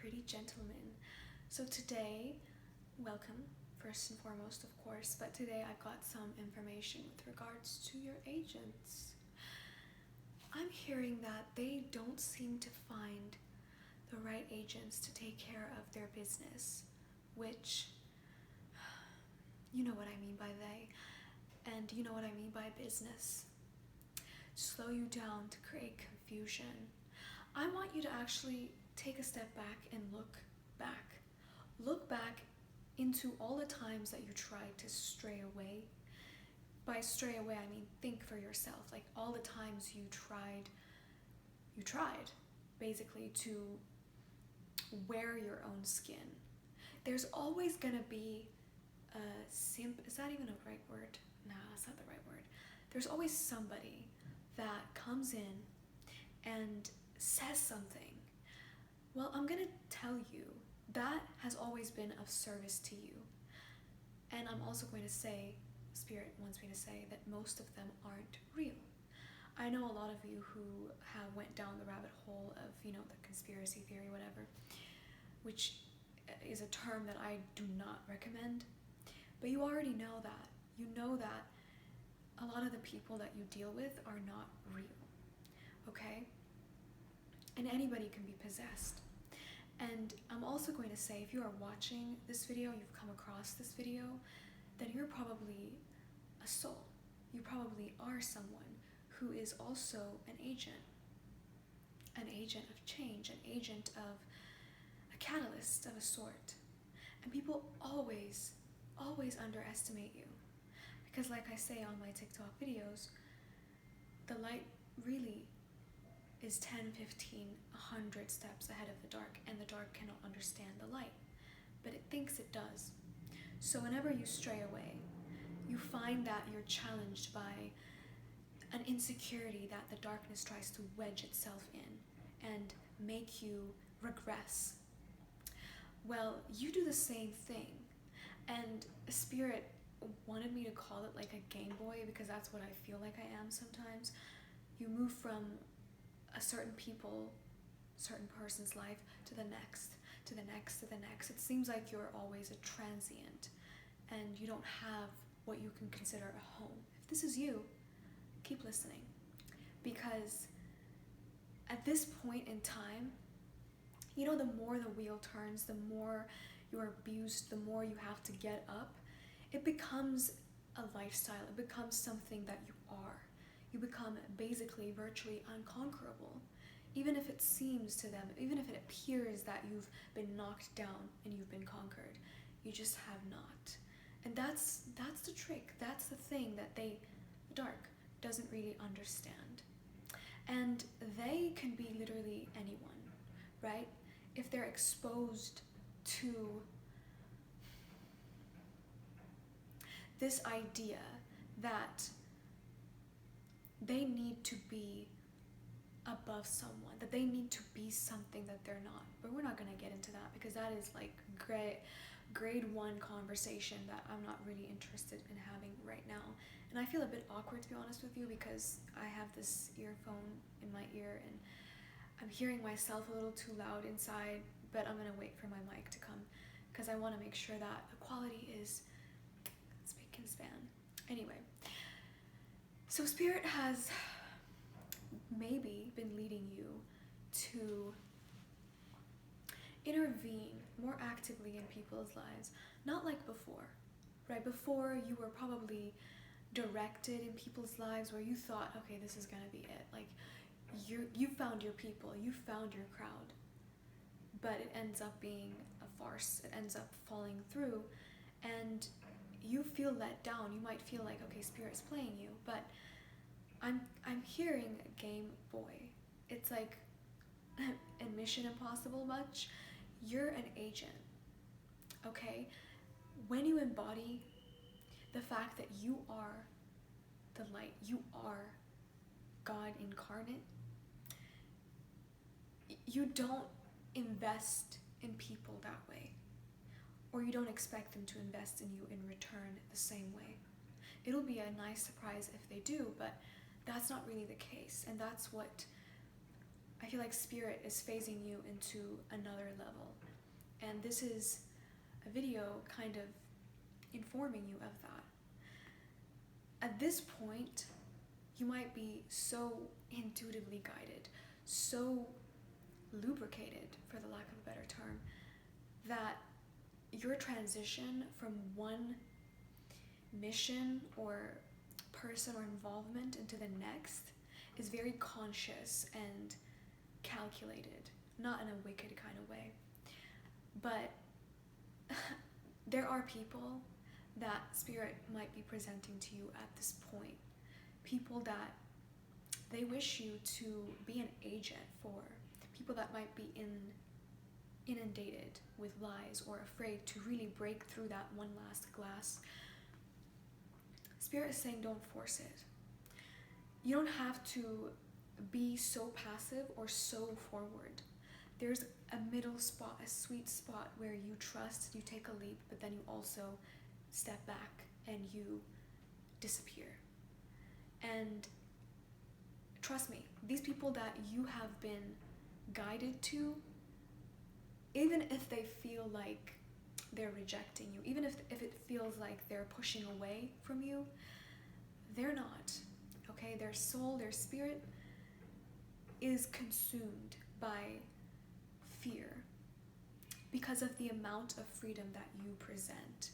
pretty gentlemen. So today, welcome, first and foremost, of course, but today I've got some information with regards to your agents. I'm hearing that they don't seem to find the right agents to take care of their business, which, you know what I mean by they, and you know what I mean by business. Slow you down to create confusion. I want you to actually take a step back and look back. Look back into all the times that you tried to stray away. By stray away, I mean think for yourself. Like all the times you tried basically to wear your own skin. There's always gonna be a simp. Is that even a right word? Nah, that's not the right word. There's always somebody that comes in and says something. Well, I'm gonna tell you that has always been of service to you. And I'm also going to say, Spirit wants me to say, that most of them aren't real. I know a lot of you who have went down the rabbit hole of, the conspiracy theory, whatever, which is a term that I do not recommend. But you already know that. You know that a lot of the people that you deal with are not real, okay? And anybody can be possessed. And I'm also going to say, if you are watching this video, you've come across this video, then you're probably a soul. You probably are someone who is also an agent of change, an agent of a catalyst of a sort. And people always underestimate you. Because like I say on my TikTok videos, the light really is 10, 15, 100 steps ahead of the dark, and the dark cannot understand the light, but it thinks it does. So whenever you stray away, you find that you're challenged by an insecurity that the darkness tries to wedge itself in and make you regress. Well, you do the same thing, and Spirit wanted me to call it like a Game Boy because that's what I feel like I am sometimes. You move from a certain person's life to the next, to the next, to the next. It seems like you're always a transient and you don't have what you can consider a home. If this is you, keep listening, because at this point in time, the more the wheel turns, the more you're abused, the more you have to get up. It becomes a lifestyle. It becomes something that you are. You become basically virtually unconquerable. Even if it seems to them, even if it appears that you've been knocked down and you've been conquered, you just have not. And that's the trick. That's the thing that the dark doesn't really understand. And they can be literally anyone, right? If they're exposed to this idea that they need to be above someone, that they need to be something that they're not. But we're not going to get into that because that is like grade 1 conversation that I'm not really interested in having right now. And I feel a bit awkward, to be honest with you, because I have this earphone in my ear and I'm hearing myself a little too loud inside, but I'm going to wait for my mic to come because I want to make sure that the quality is speak and span. Anyway, so Spirit has maybe been leading you to intervene more actively in people's lives, not like before, right? Before you were probably directed in people's lives where you thought, okay, this is gonna be it. Like you found your people, you found your crowd, but it ends up being a farce. It ends up falling through, and you feel let down. You might feel like, okay, Spirit's playing you, but I'm hearing Game Boy. It's like in Mission Impossible much. You're an agent, okay? When you embody the fact that you are the light, you are God incarnate, you don't invest in people that way, or you don't expect them to invest in you in return the same way. It'll be a nice surprise if they do, but that's not really the case. And that's what I feel like Spirit is phasing you into another level. And this is a video kind of informing you of that. At this point, you might be so intuitively guided, so lubricated, for the lack of a better term, that your transition from one mission or person or involvement into the next is very conscious and calculated, not in a wicked kind of way. But there are people that Spirit might be presenting to you at this point. People that they wish you to be an agent for. People that might be inundated with lies or afraid to really break through that one last glass. Spirit is saying don't force it. You don't have to be so passive or so forward. There's a middle spot, a sweet spot where you trust, you take a leap, but then you also step back and you disappear. And trust me, these people that you have been guided to, even if they feel like they're rejecting you, even if it feels like they're pushing away from you, they're not, okay? Their soul, their spirit is consumed by fear because of the amount of freedom that you present.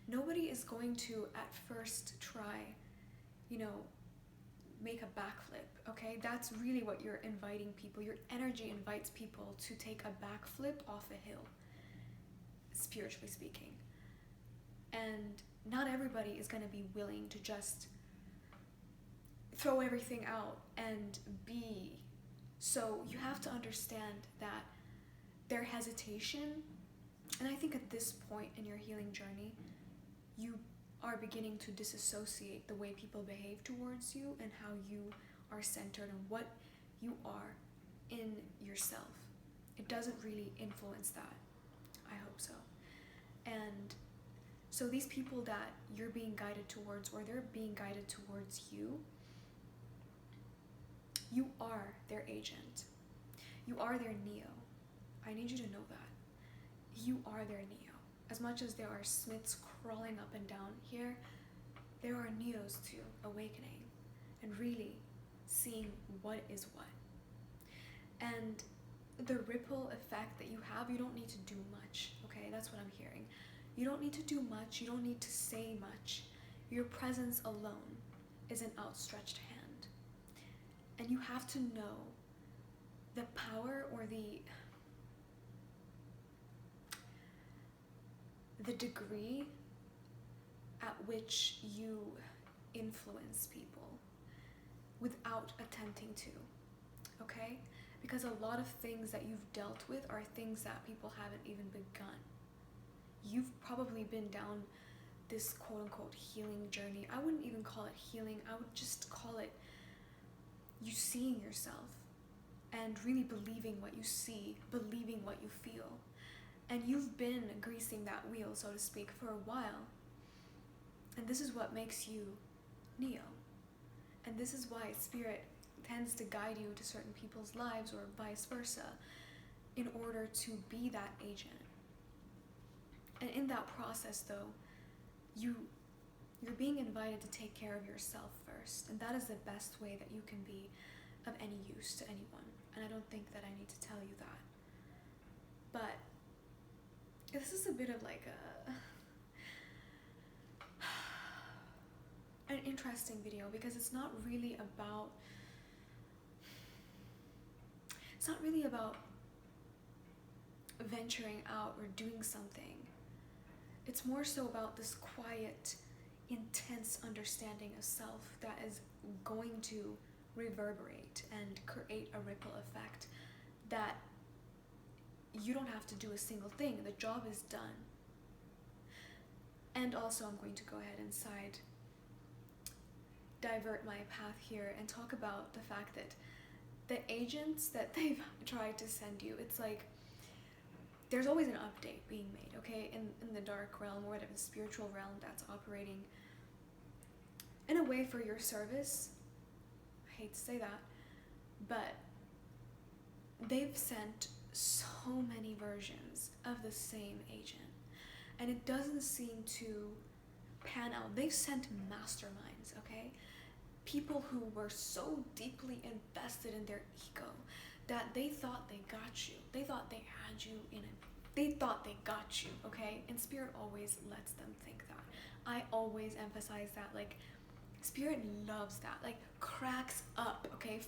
Nobody is going to at first try, make a backflip, okay? That's really what you're inviting people. Your energy invites people to take a backflip off a hill, spiritually speaking. And not everybody is going to be willing to just throw everything out and be. So you have to understand that their hesitation, and I think at this point in your healing journey, you are beginning to disassociate the way people behave towards you and how you are centered and what you are in yourself. It doesn't really influence that. I hope so. And so these people that you're being guided towards, or they're being guided towards you, you are their agent. You are their Neo. I need you to know that. You are their Neo. As much as there are Smiths crawling up and down here, there are Neos too, awakening and really seeing what is what. And the ripple effect that you have, you don't need to do much, okay? That's what I'm hearing. You don't need to do much. You don't need to say much. Your presence alone is an outstretched hand. And you have to know the power or the degree at which you influence people without attempting to, okay? Because a lot of things that you've dealt with are things that people haven't even begun. You've probably been down this quote-unquote healing journey. I wouldn't even call it healing. I would just call it you seeing yourself and really believing what you see, believing what you feel. And you've been greasing that wheel, so to speak, for a while. And this is what makes you Neo. And this is why Spirit tends to guide you to certain people's lives or vice versa in order to be that agent. And in that process, though, you're being invited to take care of yourself first. And that is the best way that you can be of any use to anyone. And I don't think that I need to tell you that. But this is a bit of like an interesting video because it's not really about venturing out or doing something. It's more so about this quiet, intense understanding of self that is going to reverberate and create a ripple effect that you don't have to do a single thing. The job is done. And also I'm going to go ahead and divert my path here and talk about the fact that the agents that they've tried to send you, it's like there's always an update being made, okay? In the dark realm or whatever, the spiritual realm that's operating in a way for your service. I hate to say that, but they've sent so many versions of the same agent, and it doesn't seem to pan out. They've sent masterminds, okay? People who were so deeply invested in their ego that they thought they got you. They thought they had you in it. They thought they got you, okay? And Spirit always lets them think that. I always emphasize that, like, Spirit loves that, like, cracks up, okay?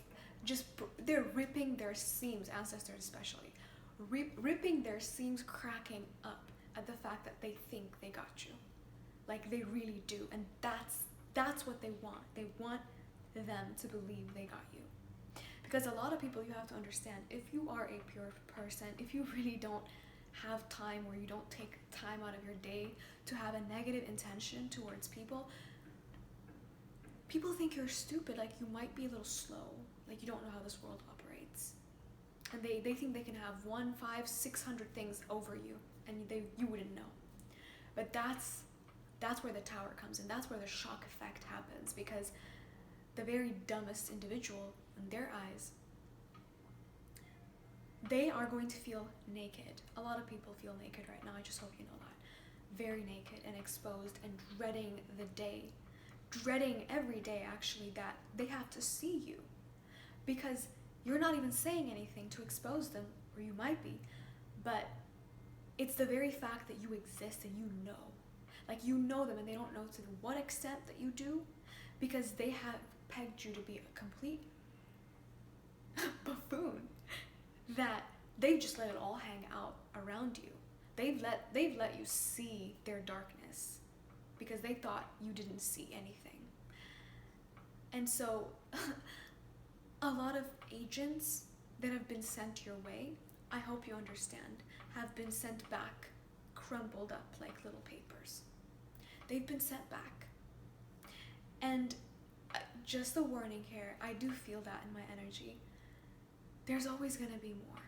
They're ripping their seams, ancestors especially, ripping their seams, cracking up at the fact that they think they got you. Like, they really do. And that's what they want. They want them to believe they got you. Because a lot of people, you have to understand, if you are a pure person, if you really don't have time, or you don't take time out of your day to have a negative intention towards people, people think you're stupid, like you might be a little slow, like you don't know how this world operates. And they think they can have 1, 5, 600 things over you, and you wouldn't know. But that's where the tower comes in. That's where the shock effect happens, because the very dumbest individual, in their eyes, they are going to feel naked. A lot of people feel naked right now, I just hope you know that. Very naked and exposed, and dreading the day, dreading every day actually, that they have to see you. Because you're not even saying anything to expose them, or you might be, but it's the very fact that you exist and you know. Like, you know them, and they don't know to what extent that you do, because they have pegged you to be a complete buffoon, that they've just let it all hang out around you. They've let you see their darkness, because they thought you didn't see anything. And so a lot of agents that have been sent your way, I hope you understand, have been sent back crumpled up like little papers. They've been sent back. And just a warning here, I do feel that in my energy. There's always going to be more.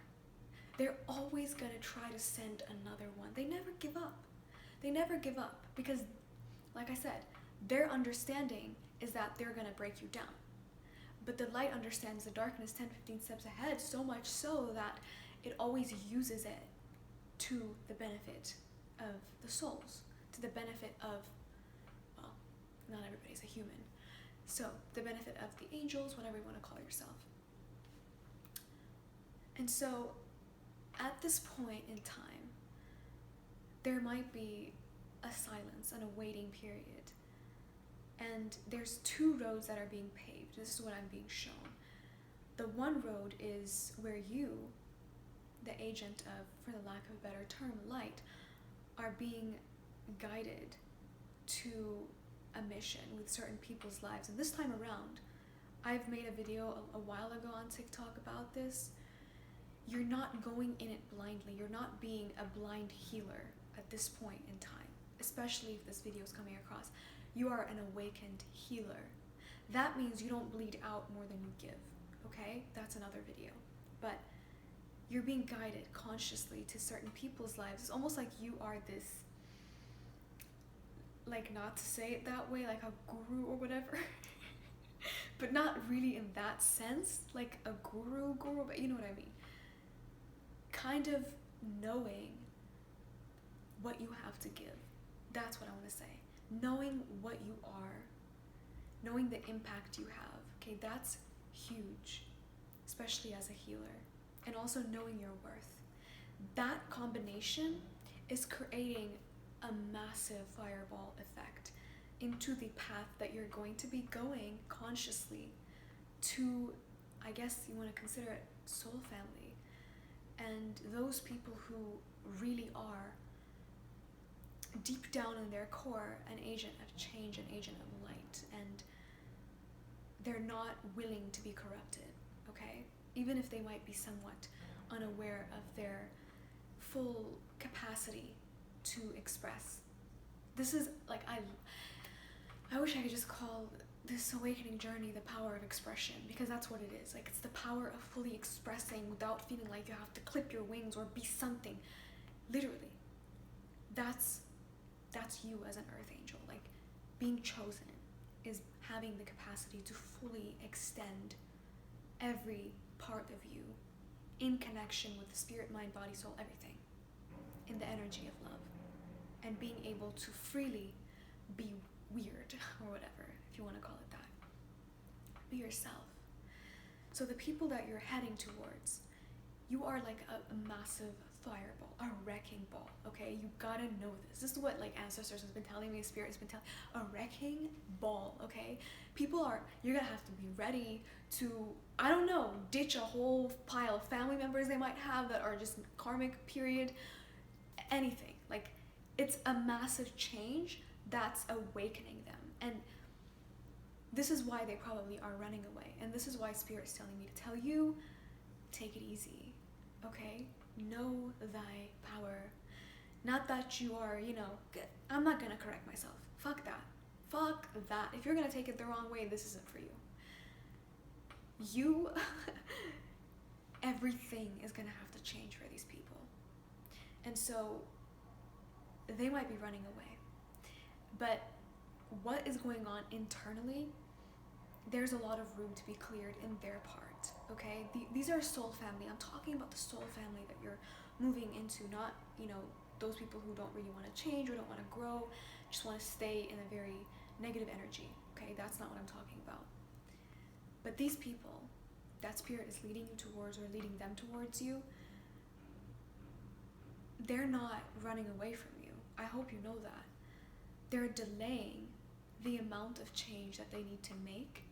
They're always going to try to send another one. They never give up. They never give up, because, like I said, their understanding is that they're going to break you down. But the light understands the darkness 10, 15 steps ahead, so much so that it always uses it to the benefit of the souls, to the benefit of, well, not everybody's a human, so the benefit of the angels, whatever you want to call yourself. And so at this point in time, there might be a silence and a waiting period. And there's 2 roads that are being paved. This is what I'm being shown. The one road is where you, the agent of, for the lack of a better term, light, are being guided to a mission with certain people's lives. And this time around, I've made a video a while ago on TikTok about this. You're not going in it blindly. You're not being a blind healer at this point in time, especially if this video is coming across. You are an awakened healer. That means you don't bleed out more than you give, okay? That's another video. But you're being guided consciously to certain people's lives. It's almost like you are this, like, not to say it that way, like a guru or whatever, but not really in that sense, like a guru, but you know what I mean. Kind of knowing what you have to give. That's what I want to say. Knowing what you are, knowing the impact you have, okay, that's huge, especially as a healer. And also knowing your worth. That combination is creating a massive fireball effect into the path that you're going to be going consciously to, I guess you want to consider it, soul family. And those people who really are deep down in their core an agent of change, an agent of light, and they're not willing to be corrupted, okay? Even if they might be somewhat unaware of their full capacity to express. This is like, I wish I could just call this awakening journey the power of expression, because that's what it is. Like, it's the power of fully expressing without feeling like you have to clip your wings or be something. Literally, that's you as an earth angel. Like, being chosen is having the capacity to fully extend every part of you in connection with the spirit, mind, body, soul, everything, in the energy of love, and being able to freely be weird, or whatever, if you want to call it that. Be yourself. So the people that you're heading towards, you are like a massive fireball, a wrecking ball, okay? You gotta know this. This is what like ancestors has been telling me, spirit has been telling me, a wrecking ball, okay? You're gonna have to be ready to, I don't know, ditch a whole pile of family members they might have that are just karmic, period, anything. Like, it's a massive change that's awakening them. And this is why they probably are running away. And this is why Spirit's telling me to tell you, take it easy, okay? Know thy power. Not that you are, I'm not gonna correct myself. Fuck that. Fuck that. If you're gonna take it the wrong way, this isn't for you. Everything is gonna have to change for these people. And so, they might be running away. But what is going on internally, there's a lot of room to be cleared in their part, okay? These are soul family. I'm talking about the soul family that you're moving into, not, those people who don't really want to change or don't want to grow, just want to stay in a very negative energy, okay? That's not what I'm talking about. But these people that Spirit is leading you towards or leading them towards you, they're not running away from you. I hope you know that. They're delaying the amount of change that they need to make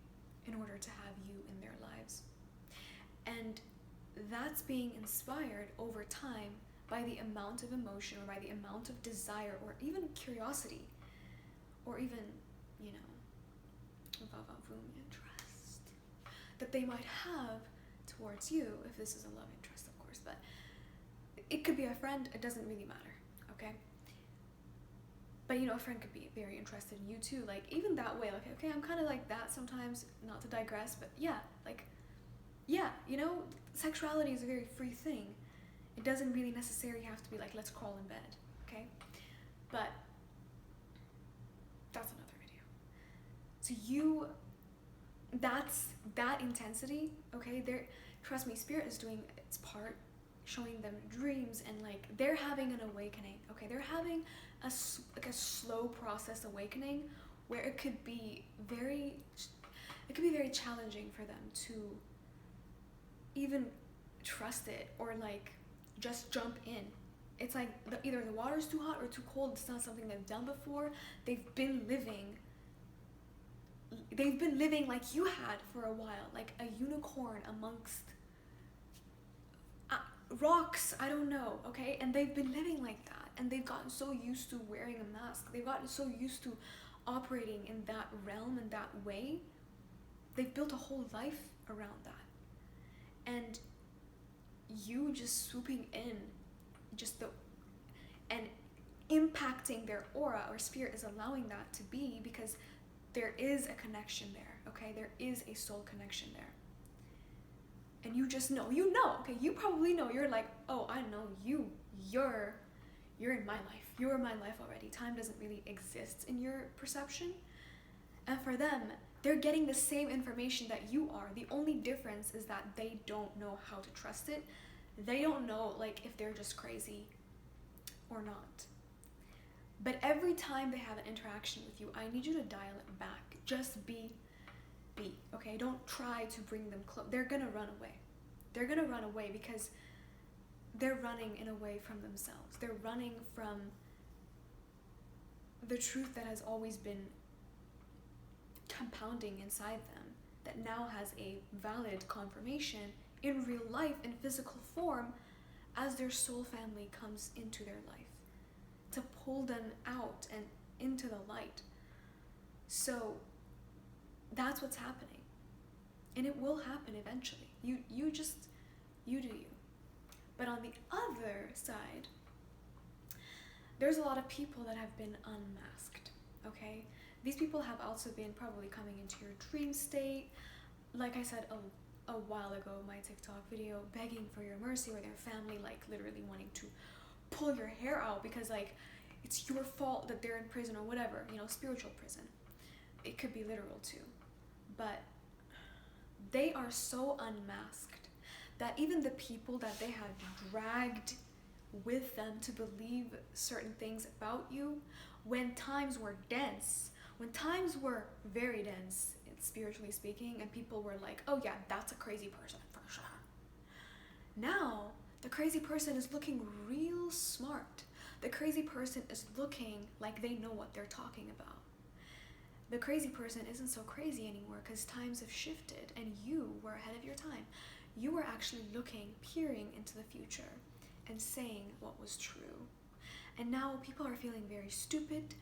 in order to have you in their lives. And that's being inspired over time by the amount of emotion or by the amount of desire or even curiosity or even, interest that they might have towards you, if this is a love interest, of course, but it could be a friend, it doesn't really matter, okay? But a friend could be very interested in you too, like even that way, like, okay, I'm kind of like that sometimes, not to digress, but sexuality is a very free thing. It doesn't really necessarily have to be like, let's crawl in bed, okay? But that's another video. So that intensity, okay, trust me, Spirit is doing its part, showing them dreams, and like they're having an awakening, okay? They're having a slow process awakening where it could be very challenging for them to even trust it or like just jump in. It's like either the water's too hot or too cold. It's not something they've done before. They've been living like you had for a while, like a unicorn amongst rocks, I don't know, okay? And they've been living like that, and they've gotten so used to wearing a mask. They've gotten so used to operating in that realm, in that way. They've built a whole life around that. And you just swooping in, and impacting their aura, or Spirit is allowing that to be, because there is a connection there, okay? There is a soul connection there. And you just know, okay? You probably know, you're like, oh, I know you're in my life. You're in my life already. Time doesn't really exist in your perception. And for them, they're getting the same information that you are. The only difference is that they don't know how to trust it. They don't know, like, if they're just crazy or not. But every time they have an interaction with you, I need you to dial it back. Just be, okay? Don't try to bring them close. They're gonna run away. They're gonna run away because they're running in a way from themselves. They're running from the truth that has always been compounding inside them, that now has a valid confirmation in real life, in physical form, as their soul family comes into their life to pull them out and into the light. So that's what's happening, and it will happen eventually. You do you. But on the other side, there's a lot of people that have been unmasked, okay? These people have also been probably coming into your dream state, like I said a while ago in my TikTok video, begging for your mercy, or their family like literally wanting to pull your hair out because like it's your fault that they're in prison or whatever, spiritual prison. It could be literal too. But they are so unmasked that even the people that they had dragged with them to believe certain things about you, when times were dense, when times were very dense, spiritually speaking, and people were like, oh yeah, that's a crazy person for sure. Now, the crazy person is looking real smart. The crazy person is looking like they know what they're talking about. The crazy person isn't so crazy anymore because times have shifted and you were ahead of your time. You were actually looking, peering into the future and saying what was true. And now people are feeling very stupid.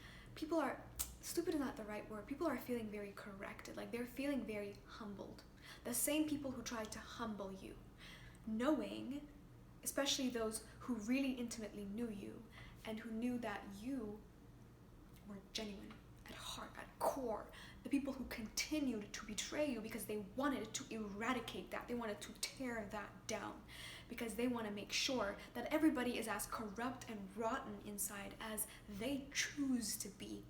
Stupid is not the right word. People are feeling very corrected. Like they're feeling very humbled. The same people who tried to humble you, knowing, especially those who really intimately knew you and who knew that you were genuine at heart, at core. The people who continued to betray you because they wanted to eradicate that. They wanted to tear that down because they want to make sure that everybody is as corrupt and rotten inside as they choose to be.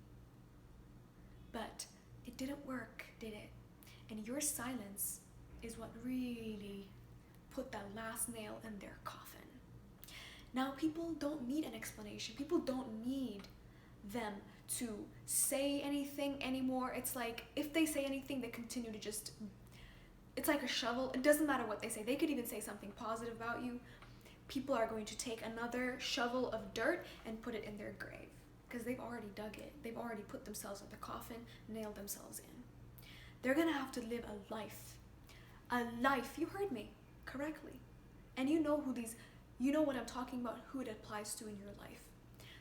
But it didn't work, did it? And your silence is what really put that last nail in their coffin. Now people don't need an explanation. People don't need them to say anything anymore. It's like if they say anything, they continue to just, it's like a shovel. It doesn't matter what they say. They could even say something positive about you. People are going to take another shovel of dirt and put it in their grave because they've already dug it. They've already put themselves in the coffin, nailed themselves in. They're gonna have to live a life, you heard me correctly. And you know what I'm talking about, who it applies to in your life.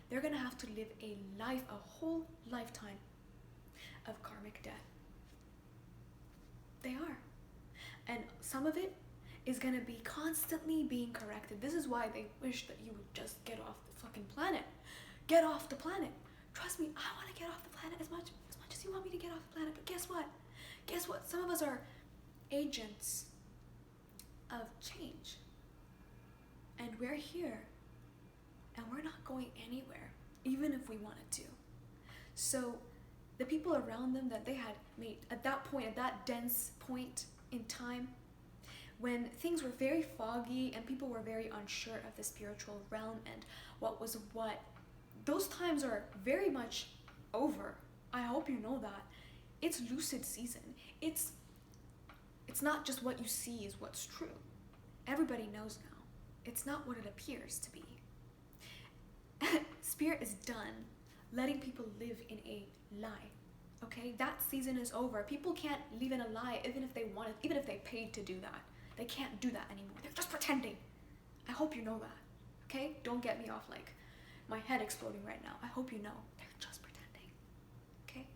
They're gonna have to live a whole lifetime of karmic debt. They are. And some of it is gonna be constantly being corrected. This is why they wish that you would just get off the fucking planet. Get off the planet. Trust me, I wanna get off the planet as much as you want me to get off the planet. But guess what? Some of us are agents of change. And we're here. And we're not going anywhere, even if we wanted to. So the people around them that they had made at that dense point in time, when things were very foggy and people were very unsure of the spiritual realm and what was what, those times are very much over. I hope you know that. It's lucid season. It's not just what you see is what's true. Everybody knows now. It's not what it appears to be. Spirit is done letting people live in a lie. Okay? That season is over. People can't live in a lie even if they wanted, even if they paid to do that. They can't do that anymore. They're just pretending. I hope you know that. Okay? Don't get me off like my head exploding right now. I hope you know. They're just pretending. Okay?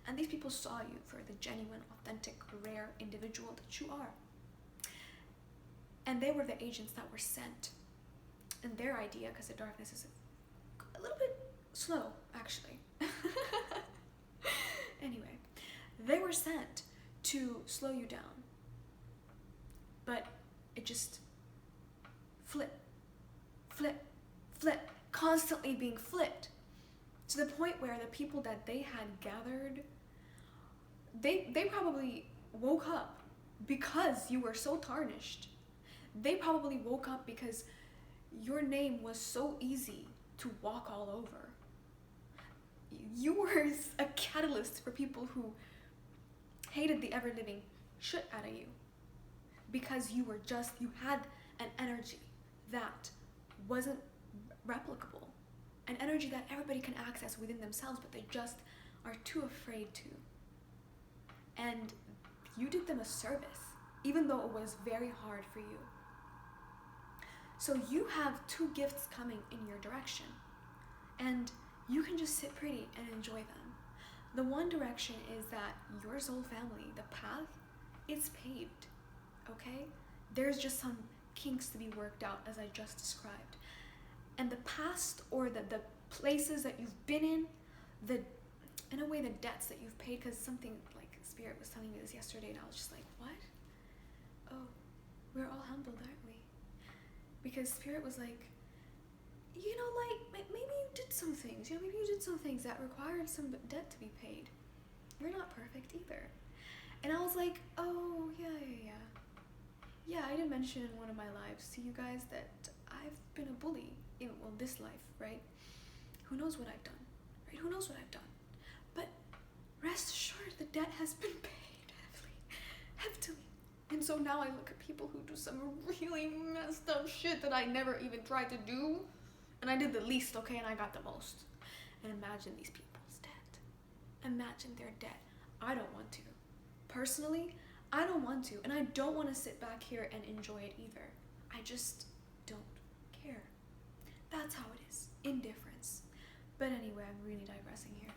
And these people saw you for the genuine, authentic, rare individual that you are. And they were the agents that were sent. And their idea, because the darkness is a little bit slow, actually. Anyway, they were sent to slow you down. But it just flip, constantly being flipped. To the point where the people that they had gathered, they probably woke up because you were so tarnished. They probably woke up because your name was so easy to walk all over. You were a catalyst for people who hated the ever-living shit out of you because you had an energy that wasn't replicable, an energy that everybody can access within themselves, but they just are too afraid to. And you did them a service, even though it was very hard for you. So you have two gifts coming in your direction, and you can just sit pretty and enjoy them. The one direction is that your soul family, the path, is paved, okay? There's just some kinks to be worked out, as I just described. And the past, or the places that you've been in a way, the debts that you've paid, because something like Spirit was telling me this yesterday, and I was just like, what? Oh, we're all humbled, aren't we? Because Spirit was like, maybe you did some things, maybe you did some things that required some debt to be paid. You're not perfect either. And I was like, oh, yeah. Yeah, I did mention in one of my lives to you guys that I've been a bully in, well, this life, right? Who knows what I've done, right? Who knows what I've done? But rest assured, the debt has been paid heavily. And so now I look at people who do some really messed up shit that I never even tried to do, and I did the least, okay, and I got the most. And imagine these people's debt. Imagine their debt. I don't want to. Personally, I don't want to, and I don't want to sit back here and enjoy it either. I just don't care. That's how it is. Indifference. But anyway, I'm really digressing here.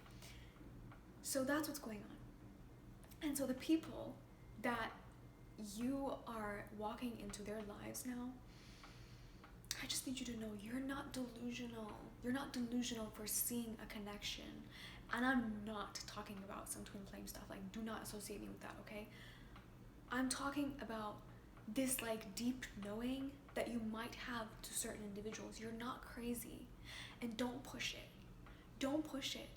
So that's what's going on. And so the people that you are walking into their lives now, I just need you to know you're not delusional. You're not delusional for seeing a connection. And I'm not talking about some twin flame stuff. Like, do not associate me with that, okay? I'm talking about this like deep knowing that you might have to certain individuals. You're not crazy. And don't push it. Don't push it.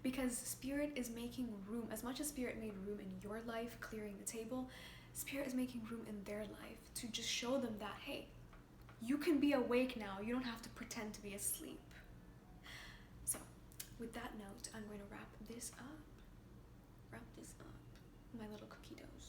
Because Spirit is making room. As much as Spirit made room in your life, clearing the table, Spirit is making room in their life to just show them that, hey, you can be awake now. You don't have to pretend to be asleep. So, with that note, I'm going to wrap this up. My little cookie doughs.